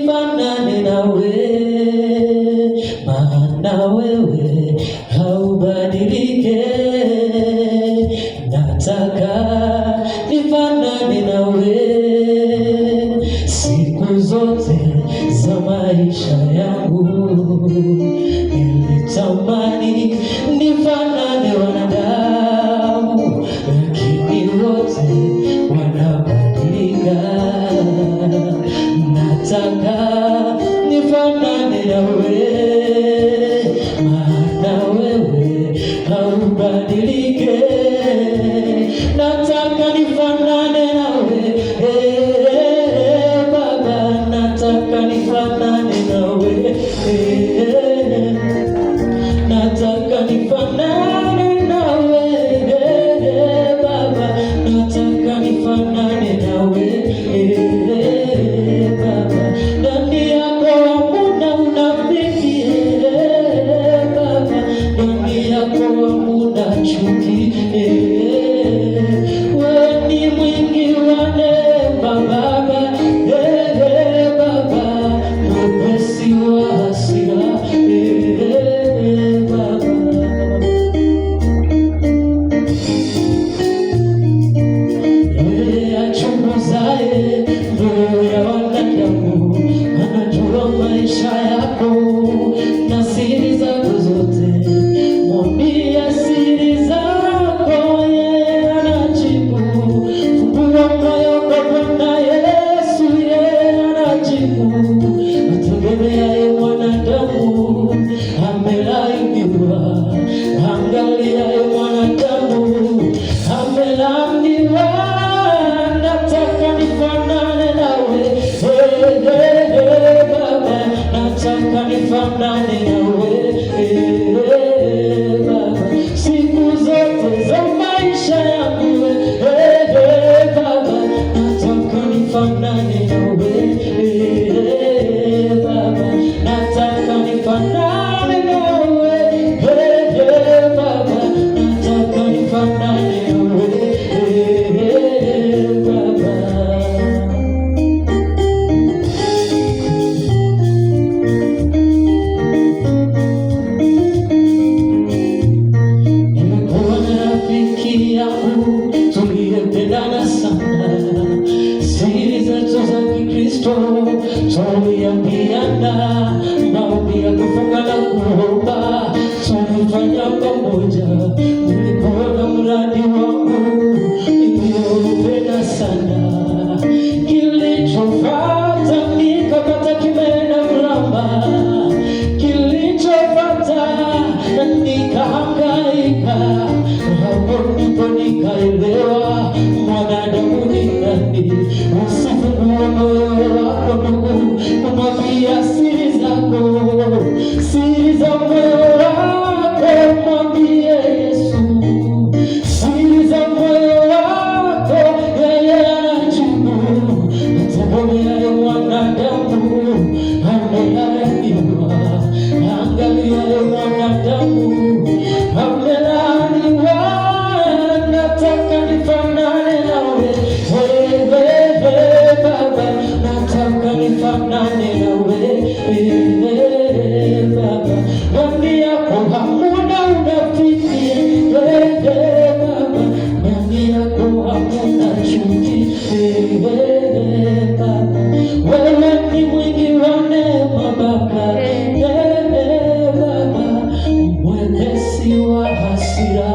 Fanane nawe, maana wewe haubadilike. Nataka nifanane nawe siku zote za maisha yangu. Nilitamani nifanane wanadamu, lakini wote wanabadilika. Nataka nifanane nawe, maana wewe haubadilike. Nataka nifanane nawe, Baba, nataka nifanane nawe, nataka nifanane nawe, Baba, nataka nifanane nawe, Baba. Ndani yako hamuna unafiki, Baba, ndani yako hamuna chuki. Wewe ni mwingi wa neema Baba, Baba, mwepesi wa hasira, Baba. Yeye achunguzaye moyo ya wanadamu anajua maisha yako na siri zako zote. Mwambie siri zako, yeye anajibu. Fungua moyo kwa Bwana Yesu, yeye anajibu. Ategemeaye mwanadamu amelaaniwa, angaliaye mwanadamu amelaaniwa. Nataka nifanane nawe, Baba, nataka nifanane nawe, Baba, siku zote za maisha yangu, Baba, nataka nifanane nawe, Baba, nataka nifanane nawe, Baba, nataka nifanane nawe, Baba. Nimekuwa na rafiki yangu tuliyependana sana, siri zetu za Kikristo tuliambiana, maombi ya kufunga na kuomba tulifanya pamoja. Nilikuwa na mradi wangu niliyoupenda sana, kilichofuata nikapata kimeenda mrama, kilichofuata nikahangaika. Hapo ndipo nikaelewa mwanadamu ni nani. Usifungue moyo wako ndugu, kumwambia siri zako, siri za moyo wako, mwambie Yesu siri za moyo wako, yeye anajibu. Ategemeaye mwanadamu amelaaniwa, angaliaye mwanadamu amelaaniwa. Nataka nifanane nawe, Baba, nataka nifanane nawe, Baba. Ndani yako hamuna unafiki, Baba, ndani yako hamuna chuki, Baba. Wewe ni mwingi wa neema Baba, Baba, mwepesi wa hasira,